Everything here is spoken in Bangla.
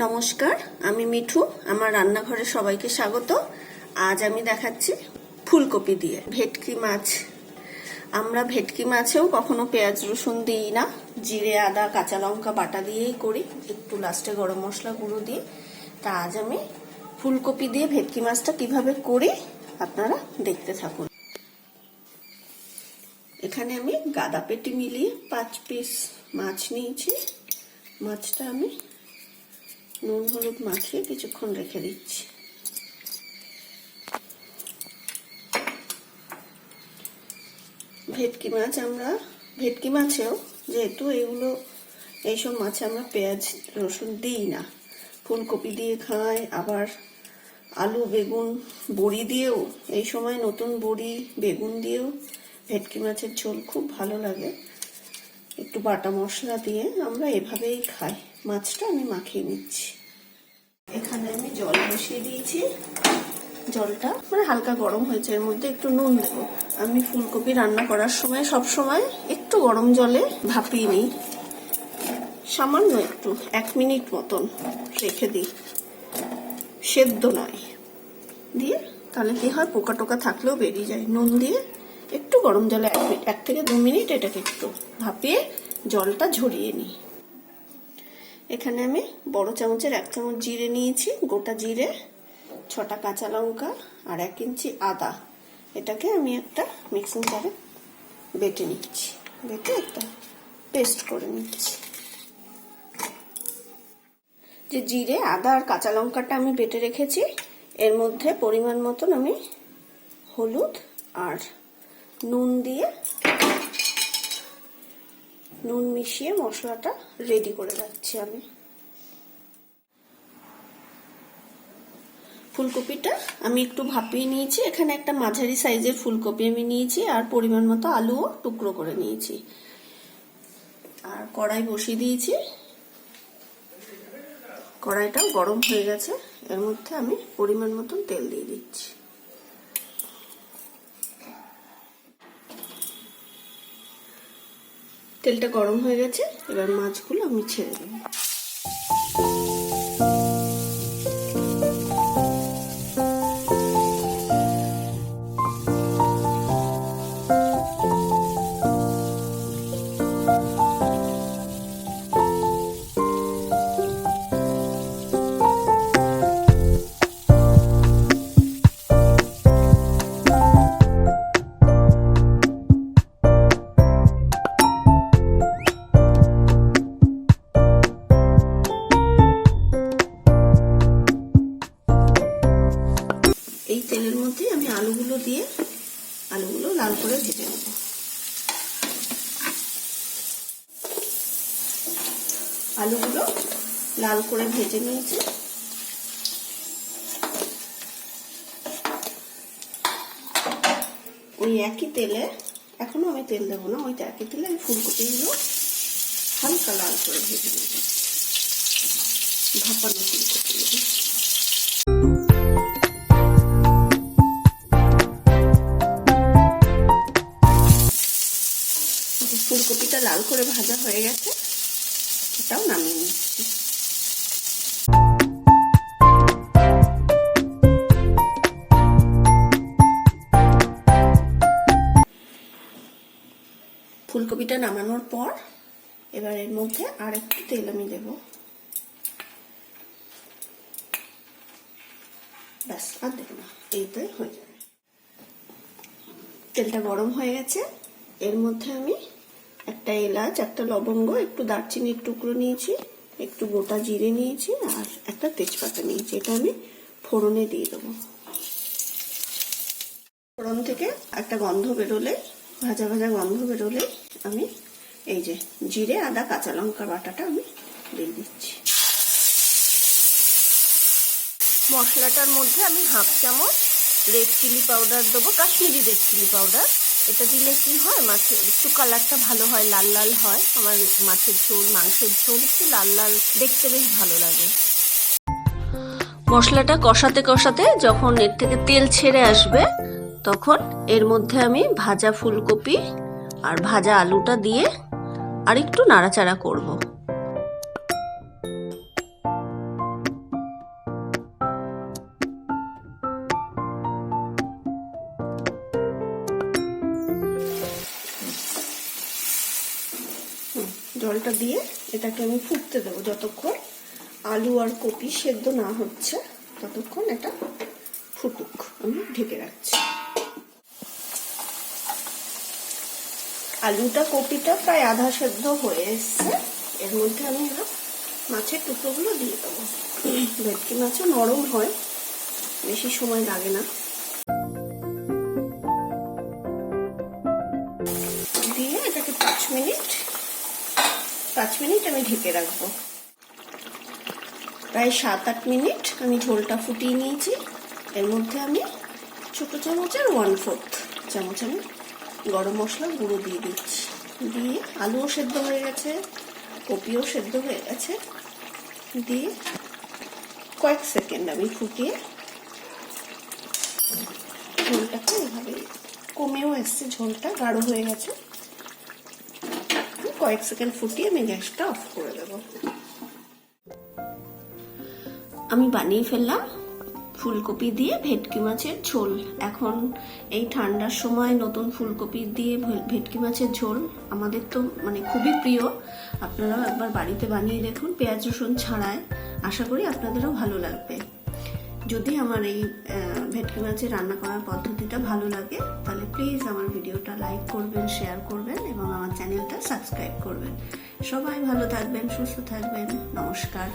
নমস্কার, আমি মিঠু। আমার রান্নাঘরে সবাইকে স্বাগত। আজ আমি দেখাচ্ছি ফুলকপি দিয়ে ভেটকি মাছ। আমরা ভেটকি মাছেও কখনো পেঁয়াজ রসুন দিই না, জিরে আদা কাঁচা লঙ্কা বাটা দিয়েই করি, একটু লাস্টে গরম মশলা গুঁড়ো দিয়ে। তা আজ আমি ফুলকপি দিয়ে ভেটকি মাছটা কিভাবে করি আপনারা দেখতে থাকুন। এখানে আমি গাদা পেটি মিলিয়ে 5 পিস মাছ নিয়েছি। মাছটা আমি নুন হলুদ মাখিয়ে কিছুক্ষণ রেখে দিচ্ছি। ভেটকি মাছেও যেহেতু এইসব মাছে আমরা পেঁয়াজ রসুন দিই না, ফুলকপি দিয়ে খাই, আবার আলু বেগুন বড়ি দিয়েও, এই সময় নতুন বড়ি বেগুন দিয়েও ভেটকি মাছের ঝোল খুব ভালো লাগে। একটু বাটা মশলা দিয়ে আমরা এভাবেই খাই। মাছটা আমি মাখিয়ে নিচ্ছি। এখানে আমি জল বসিয়ে দিয়েছি। জলটা হালকা গরম হয়েছে, এর মধ্যে একটু নুন দেব। আমি ফুলকপি রান্না করার সময় সব সময় একটু গরম জলে ভাপিয়ে নিই, সামান্য একটু 1 মিনিট মতন রেখে দিই, সেদ্ধ নয়। দিয়ে তাহলে কি হয়, পোকা টোকা থাকলেও বেরিয়ে যায়। নুন দিয়ে একটু গরম জলে 1 থেকে 2 মিনিট এটাকে একটু ভাপিয়ে জলটা ঝরিয়ে নিই। এখানে আমি বড় চামচের 1 চামচ জিরে নিয়েছি, গোটা জিরে, 6টা কাঁচা লঙ্কা আর 1 ইঞ্চি আদা। এটাকে আমি একটা মিক্সিং জারে বেটে নিচ্ছি, বেটে একটা পেস্ট করে নিচ্ছি। যে জিরে আদা আর কাঁচা লঙ্কাটা আমি বেটে রেখেছি, এর মধ্যে পরিমাণ মতন আমি হলুদ আর নুন দিয়ে নুন মিশিয়ে মশলাটা রেডি করে রাখছি। আমি ফুলকপিটা আমি একটু ভাপিয়ে নিয়েছি। এখানে একটা মাঝারি সাইজের ফুলকপি আমি নিয়েছি, আর পরিমাণ মতো আলুও টুকরো করে নিয়েছি। আর কড়াই বসিয়ে দিয়েছি, কড়াইটাও গরম হয়ে গেছে। এর মধ্যে আমি পরিমাণ মতন তেল দিয়ে দিচ্ছি। তেলটা গরম হয়ে গেছে, এবার মাছগুলো আমি ছেড়ে দেব। এই তেলের মধ্যে আমি আলুগুলো দিয়ে আলুগুলো লাল করে ভেজে নেব। আলুগুলো লাল করে ভেজে নিয়েছি। ওই একই তেলে, এখনো আমি তেল দেবো না, ওই একই তেলে আমি ফুলকপিগুলো হালকা লাল করে ভেজে নেব, ভাপানো ফুলকপিগুলো। ফুলকপিটা লাল করে ভাজা হয়ে গেছে, এটাও নামিয়ে নিচ্ছি। ফুলকপিটা নামানোর পর এবার এর মধ্যে আর একটু তেল আমি দেব। ব্যাস, আর দেব না, এইটাই হয়ে যাবে। তেলটা গরম হয়ে গেছে, এর মধ্যে আমি একটা এলাচ, একটা লবঙ্গ, একটু দারচিনির টুকরো নিয়েছি, একটু গোটা জিরে নিয়েছি আর একটা তেজপাতা নিয়েছি। এটা আমি ফোড়নে দিয়ে দেবো। ফোড়ন থেকে একটা গন্ধ বেরোলে, ভাজা ভাজা গন্ধ বেরোলে আমি এই যে জিরে আদা কাঁচা লঙ্কা বাটাটা আমি দিয়ে দিচ্ছি। মশলাটার মধ্যে আমি 1/2 চামচ রেড চিলি পাউডার দেবো, কাশ্মীরি রেড চিলি পাউডার। এটা দিলে কি হয়, মাছের একটু কালারটা ভালো হয়, লাল লাল হয়। আমার মাছের ঝোল, মাংসের ঝোল একটু লাল লাল দেখতে বেশ ভালো লাগে। মশলাটা কষাতে কষাতে যখন এর থেকে তেল ছেড়ে আসবে, তখন এর মধ্যে আমি ভাজা ফুলকপি আর ভাজা আলুটা দিয়ে আর একটু নাড়াচাড়া করব। জলটা দিয়ে এটাকে আমি ফুটতে দেবো। যতক্ষণ আলু আর কপি সেদ্ধ না হচ্ছে ততক্ষণ এটা ফুটুক, আমি ঢেকে রাখছি। আলুটা কপিটা প্রায় আধা সেদ্ধ হয়ে এসছে। এর মধ্যে আমি এবার মাছের টুকরোগুলো দিয়ে দেবো। ভেটকি মাছও নরম হয়, বেশি সময় লাগে না। দিয়ে এটাকে 5 মিনিট আমি ঢেকে রাখবো। প্রায় 7-8 মিনিট আমি ঝোলটা ফুটিয়ে নিয়েছি। এর মধ্যে আমি ছোট চামচের 1/4 চামচ আমি গরম মশলা গুঁড়ো দিয়ে দিচ্ছি। দিয়ে আলুও সেদ্ধ হয়ে গেছে, কপিও সেদ্ধ হয়ে গেছে। দিয়ে কয়েক সেকেন্ড আমি ফুটিয়ে ঝোলটাকে এভাবে, কমেও এসছে, ঝোলটা গাঢ় হয়ে গেছে। কয়েক সেকেন্ড ফুটিয়ে আমি গ্যাসটা অফ করে দেব। আমি বানিয়ে ফেললাম ফুলকপি দিয়ে ভেটকি মাছের ঝোল। এখন এই ঠান্ডার সময় নতুন ফুলকপি দিয়ে ভেটকি মাছের ঝোল আমাদের তো মানে খুবই প্রিয়। আপনারাও একবার বাড়িতে বানিয়ে দেখুন, পেঁয়াজ রসুন ছাড়ায়। আশা করি আপনাদেরও ভালো লাগবে। যদি আমার এই ভেটকি মাছের রান্না করার পদ্ধতিটা ভালো লাগে তাহলে প্লিজ আমার ভিডিওটা লাইক করবেন, শেয়ার করবেন এবং আমার চ্যানেলটা সাবস্ক্রাইব করবেন। সবাই ভালো থাকবেন, সুস্থ থাকবেন। নমস্কার।